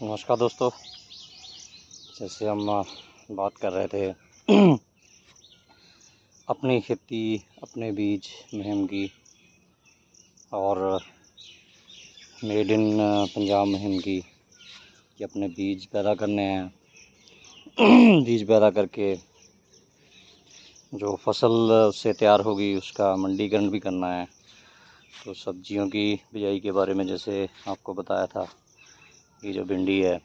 नमस्कार दोस्तों। जैसे हम बात कर रहे थे अपनी खेती, अपने बीज मुहिम की और मेड इन पंजाब मुहिम की कि अपने बीज पैदा करने हैं। बीज पैदा करके जो फसल उससे तैयार होगी उसका मंडीकरण भी करना है। तो सब्जियों की बिजाई के बारे में जैसे आपको बताया था, ये जो भिंडी है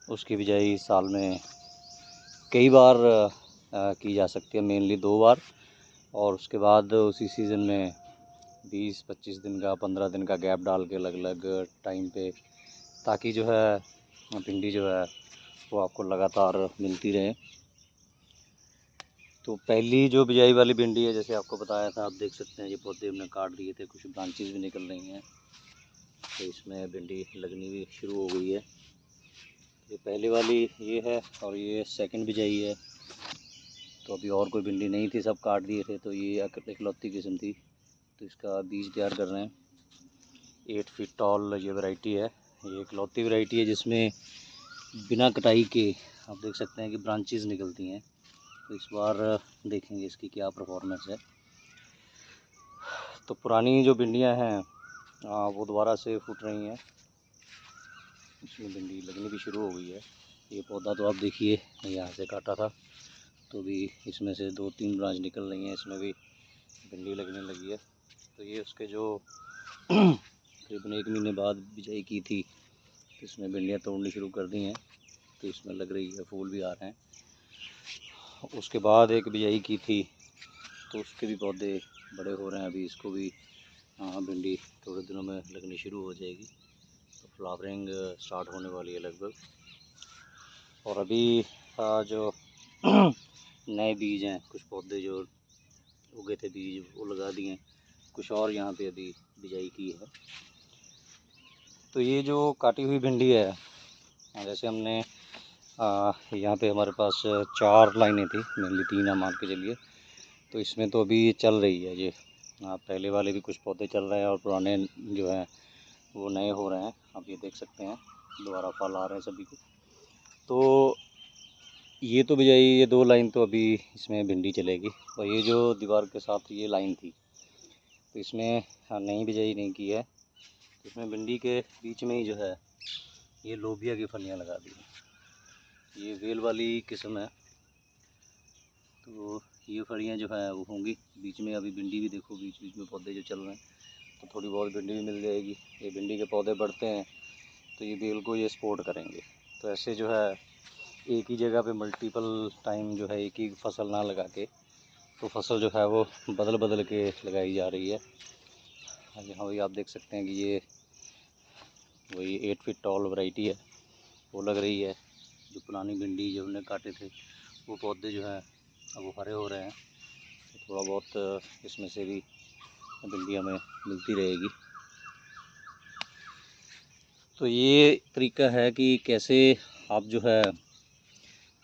उसकी बिजाई साल में कई बार की जा सकती है, मेनली 2 बार। और उसके बाद उसी सीज़न में 20-25 दिन का, 15 दिन का गैप डाल के अलग अलग टाइम पे, ताकि जो है भिंडी जो है वो आपको लगातार मिलती रहे। तो पहली जो बिजाई वाली भिंडी है, जैसे आपको बताया था, आप देख सकते हैं ये पौधे हमने काट दिए थे, कुछ ब्रांचेस भी निकल रही हैं, तो इसमें भिंडी लगनी भी शुरू हो गई है। ये पहली वाली ये है और ये सेकंड बिजाई है। तो अभी और कोई भिंडी नहीं थी, सब काट दिए थे, तो ये इकलौती किस्म थी, तो इसका बीज तैयार कर रहे हैं। 8 फीट टॉल ये वैरायटी है, ये इकलौती वैरायटी है जिसमें बिना कटाई के आप देख सकते हैं कि ब्रांचेस निकलती हैं। तो इस बार देखेंगे इसकी क्या परफॉर्मेंस है। तो पुरानी जो भिंडियां हैं वो दोबारा से फूट रही हैं, इसमें भिंडी लगनी भी शुरू हो गई है। ये पौधा तो आप देखिए यहाँ से काटा था, तो भी इसमें से 2-3 ब्रांच निकल रही हैं, इसमें भी भिंडी लगने लगी है। तो ये उसके जो करीबन 1 महीने बाद बिजाई की थी, तो इसमें भिंडियाँ तोड़नी शुरू कर दी हैं, तो इसमें लग रही है, फूल भी आ रहे हैं। उसके बाद एक बिजाई की थी, तो उसके भी पौधे बड़े हो रहे हैं। अभी इसको भी भिंडी थोड़े दिनों में लगनी शुरू हो जाएगी, तो फ्लावरिंग स्टार्ट होने वाली है लगभग। और अभी जो नए बीज हैं, कुछ पौधे जो उगे थे बीज वो लगा दिए, कुछ और यहाँ पे अभी बिजाई की है। तो ये जो काटी हुई भिंडी है, जैसे हमने यहाँ पे हमारे पास 4 लाइनें थी, मेनली 3 आप मान के चलिए। तो इसमें तो अभी चल रही है ये, पहले वाले भी कुछ पौधे चल रहे हैं और पुराने जो हैं वो नए हो रहे हैं। आप ये देख सकते हैं दोबारा फल आ रहे हैं सभी को। तो ये तो बिजाई, ये 2 लाइन तो अभी इसमें भिंडी चलेगी। और ये जो दीवार के साथ ये लाइन थी, तो इसमें नई बिजाई नहीं की है, तो इसमें भिंडी के बीच में ही जो है ये लोबिया की फलियाँ लगा दी हैं। ये वेल वाली किस्म है, तो ये फलियाँ जो है वो होंगी बीच में। अभी भिंडी भी देखो बीच बीच में पौधे जो चल रहे हैं, तो थोड़ी बहुत भिंडी भी मिल जाएगी। ये भिंडी के पौधे बढ़ते हैं तो ये बेल को ये सपोर्ट करेंगे। तो ऐसे जो है एक ही जगह पे मल्टीपल टाइम जो है एक ही फसल ना लगा के, तो फसल जो है वो बदल बदल के लगाई जा रही है। यहाँ भी आप देख सकते हैं कि ये वही 8 फीट टॉल वैरायटी है, वो लग रही है। जो पुरानी भिंडी जो हमने काटे थे वो पौधे जो हैं अब वो हरे हो रहे हैं, तो थोड़ा बहुत इसमें से भी भिंडी हमें मिलती रहेगी। तो ये तरीका है कि कैसे आप जो है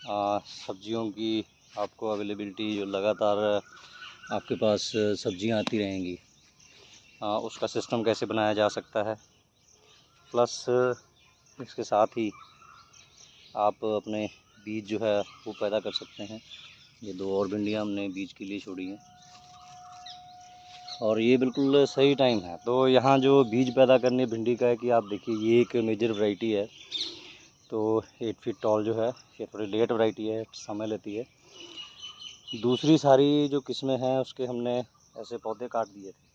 सब्जियों की आपको अवेलेबिलिटी, जो लगातार आपके पास सब्जियां आती रहेंगी, उसका सिस्टम कैसे बनाया जा सकता है। प्लस इसके साथ ही आप अपने बीज जो है वो पैदा कर सकते हैं। ये 2 और भिंडियाँ हमने बीज के लिए छोड़ी हैं, और ये बिल्कुल सही टाइम है। तो यहाँ जो बीज पैदा करने भिंडी का है कि आप देखिए ये एक मेजर वैरायटी है, तो 8 फीट टॉल जो है ये थोड़ी लेट वैरायटी है, समय लेती है। दूसरी सारी जो किस्में हैं उसके हमने ऐसे पौधे काट दिए थे,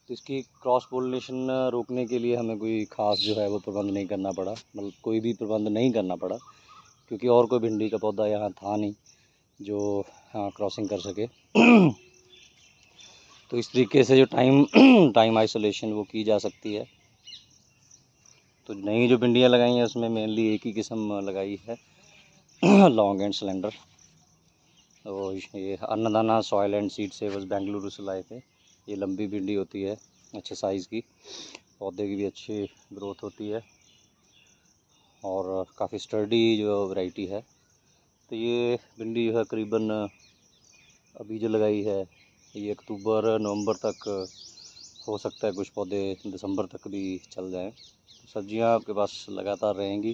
तो इसकी क्रॉस पोलिनेशन रोकने के लिए हमें कोई ख़ास जो है वो प्रबंध नहीं करना पड़ा, मतलब कोई भी प्रबंध नहीं करना पड़ा, क्योंकि और कोई भिंडी का पौधा यहाँ था नहीं जो क्रॉसिंग कर सके। तो इस तरीके से जो टाइम आइसोलेशन वो की जा सकती है। तो नई जो भिंडियाँ लगाई हैं उसमें मेनली एक ही किस्म लगाई है, लॉन्ग एंड सिलेंडर। तो ये अन्नदाना सॉयल एंड सीड से बस बेंगलुरु से लाए थे। ये लंबी भिंडी होती है, अच्छे साइज़ की, पौधे की भी अच्छी ग्रोथ होती है और काफ़ी स्टर्डी जो वैरायटी है। तो ये भिंडी जो है करीबन अभी जो लगाई है ये अक्टूबर नवंबर तक हो सकता है कुछ पौधे दिसंबर तक भी चल जाएं। तो सब्जियां आपके पास लगातार रहेंगी।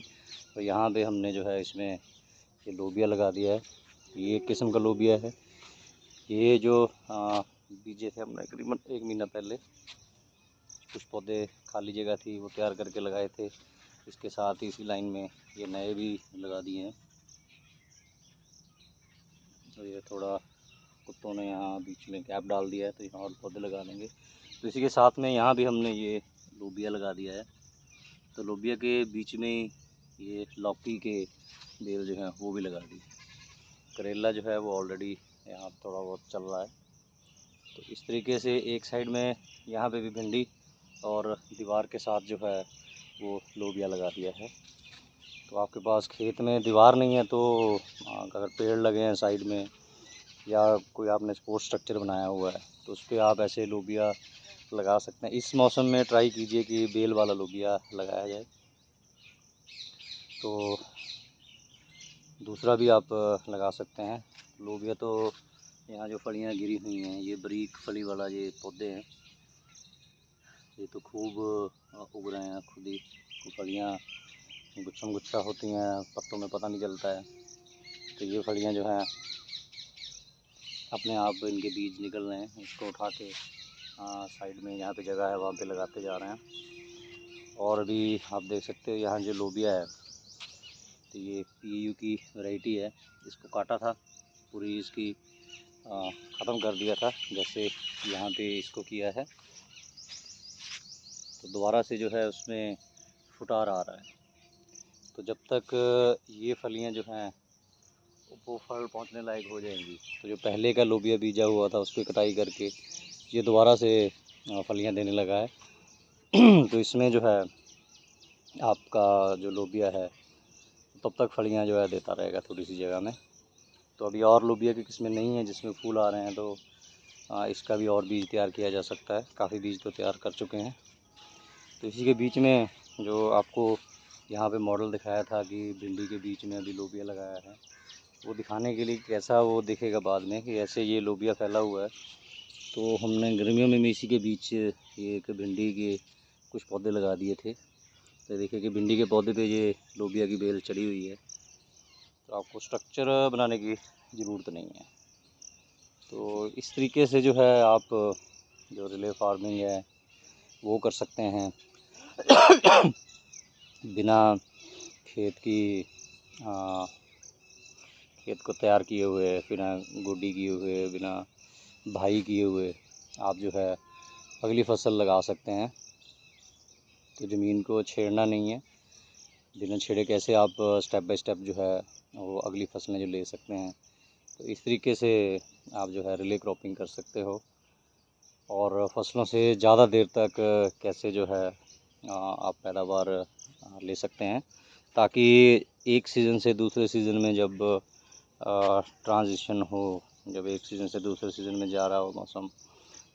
तो यहाँ पे हमने जो है इसमें ये लोबिया लगा दिया है। ये एक किस्म का लोबिया है। ये जो बीजे थे हमने करीबन 1 महीना पहले, कुछ पौधे खाली जगह थी वो तैयार करके लगाए थे। इसके साथ ही इसी लाइन में ये नए भी लगा दिए हैं। तो ये थोड़ा कुत्तों ने यहाँ बीच में गैप डाल दिया है, तो यहाँ और पौधे लगा देंगे। तो इसी के साथ में यहाँ भी हमने ये लोबिया लगा दिया है। तो लोबिया के बीच में ये लौकी के बेल जो हैं वो भी लगा दी। करेला जो है वो ऑलरेडी यहाँ थोड़ा बहुत चल रहा है। तो इस तरीके से एक साइड में यहाँ पे भी भिंडी और दीवार के साथ जो है वो लोबिया लगा दिया है। तो आपके पास खेत में दीवार नहीं है तो अगर पेड़ लगे हैं साइड में या कोई आपने सपोर्ट स्ट्रक्चर बनाया हुआ है तो उस पर आप ऐसे लोबिया लगा सकते हैं। इस मौसम में ट्राई कीजिए कि बेल वाला लोबिया लगाया जाए। तो दूसरा भी आप लगा सकते हैं लोबिया। तो यहाँ जो फलियाँ गिरी हुई हैं ये बारीक फली वाला ये पौधे हैं, ये तो खूब उग रहे हैं खुद ही। फलियाँ गुच्छम गुच्छा होती हैं, पत्तों में पता नहीं चलता है। तो ये फलियाँ जो हैं अपने आप इनके बीज निकल रहे हैं, इसको उठा के साइड में जहाँ पे जगह है वहाँ पे लगाते जा रहे हैं। और भी आप देख सकते हो यहाँ जो लोबिया है तो ये PAU की वैरायटी है। इसको काटा था, पूरी इसकी ख़त्म कर दिया था जैसे यहाँ पे इसको किया है। तो दोबारा से जो है उसमें फुटार आ रहा है। तो जब तक ये फलियाँ जो हैं वो फल पहुँचने लायक हो जाएंगी तो जो पहले का लोबिया बीजा हुआ था उसकी कटाई करके ये दोबारा से फलियाँ देने लगा है। तो इसमें जो है आपका जो लोबिया है तब तक फलियाँ जो है देता रहेगा थोड़ी सी जगह में। तो अभी और लोबिया की किस्में नहीं हैं जिसमें फूल आ रहे हैं, तो इसका भी और बीज तैयार किया जा सकता है। काफ़ी बीज तो तैयार कर चुके हैं। तो इसी के बीच में जो आपको यहाँ पे मॉडल दिखाया था कि भिंडी के बीच में अभी लोबिया लगाया है, वो दिखाने के लिए कैसा वो दिखेगा बाद में कि ऐसे ये लोबिया फैला हुआ है। तो हमने गर्मियों में इसी के बीच एक भिंडी के कुछ पौधे लगा दिए थे। तो देखिए कि भिंडी के पौधे पे ये लोबिया की बेल चढ़ी हुई है। तो आपको स्ट्रक्चर बनाने की ज़रूरत नहीं है। तो इस तरीके से जो है आप जो रिले फार्मिंग है वो कर सकते हैं बिना खेत की खेत को तैयार किए हुए, बिना गोडी किए हुए, बिना भाई किए हुए आप जो है अगली फसल लगा सकते हैं। तो ज़मीन को छेड़ना नहीं है, बिना छेड़े कैसे आप स्टेप बाय स्टेप जो है वो अगली फसलें जो ले सकते हैं। तो इस तरीके से आप जो है रिले क्रॉपिंग कर सकते हो और फसलों से ज़्यादा देर तक कैसे जो है आप पैदावार ले सकते हैं, ताकि एक सीज़न से दूसरे सीज़न में जब ट्रांजिशन हो, जब एक सीज़न से दूसरे सीज़न में जा रहा हो मौसम,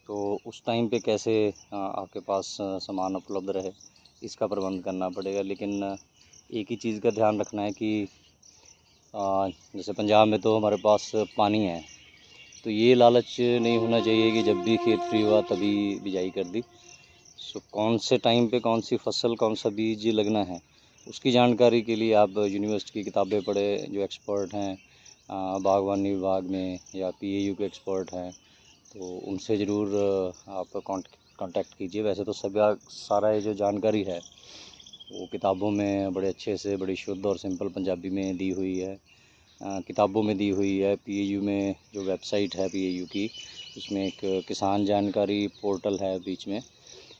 तो उस टाइम पे कैसे आपके पास सामान उपलब्ध रहे इसका प्रबंध करना पड़ेगा। लेकिन एक ही चीज़ का ध्यान रखना है कि जैसे पंजाब में तो हमारे पास पानी है, तो ये लालच नहीं होना चाहिए कि जब भी खेत फ्री हुआ तभी बिजाई कर दी। सो कौन से टाइम पे कौन सी फसल, कौन सा बीज लगना है, उसकी जानकारी के लिए आप यूनिवर्सिटी की किताबें पढ़े, जो एक्सपर्ट हैं बागवानी विभाग में या PAU के एक्सपर्ट हैं, तो उनसे ज़रूर आप कांटेक्ट कीजिए। वैसे तो सभी सारा ये जो जानकारी है वो किताबों में बड़े अच्छे से, बड़ी शुद्ध और सिंपल पंजाबी में दी हुई है, किताबों में दी हुई है। PAU में जो वेबसाइट है PAU की, उसमें एक किसान जानकारी पोर्टल है बीच में,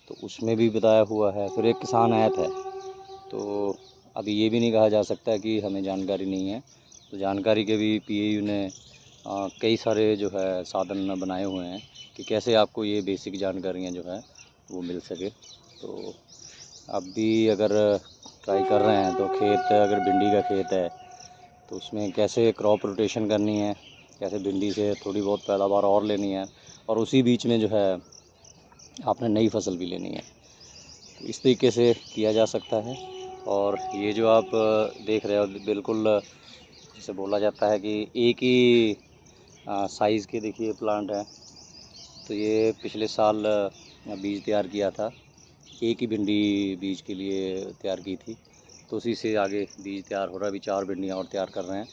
तो उसमें भी बताया हुआ है। फिर एक किसान ऐप है। तो अभी ये भी नहीं कहा जा सकता कि हमें जानकारी नहीं है। तो जानकारी के भी PAU ने कई सारे जो है साधन बनाए हुए हैं कि कैसे आपको ये बेसिक जानकारियाँ जो है वो मिल सके। तो आप भी अगर ट्राई कर रहे हैं तो खेत, अगर भिंडी का खेत है तो उसमें कैसे क्रॉप रोटेशन करनी है, कैसे भिंडी से थोड़ी बहुत पैदावार और लेनी है और उसी बीच में जो है आपने नई फसल भी लेनी है। तो इस तरीके से किया जा सकता है। और ये जो आप देख रहे हो बिल्कुल जैसे बोला जाता है कि एक ही साइज़ के देखिए प्लांट है। तो ये पिछले साल बीज तैयार किया था। एक ही भिंडी बीज के लिए तैयार की थी, तो उसी से आगे बीज तैयार हो रहा है। अभी 4 भिंडियाँ और तैयार कर रहे हैं।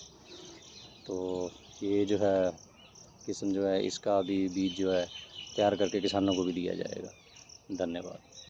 तो ये जो है किस्म जो है, इसका भी बीज जो है तैयार करके किसानों को भी दिया जाएगा। धन्यवाद।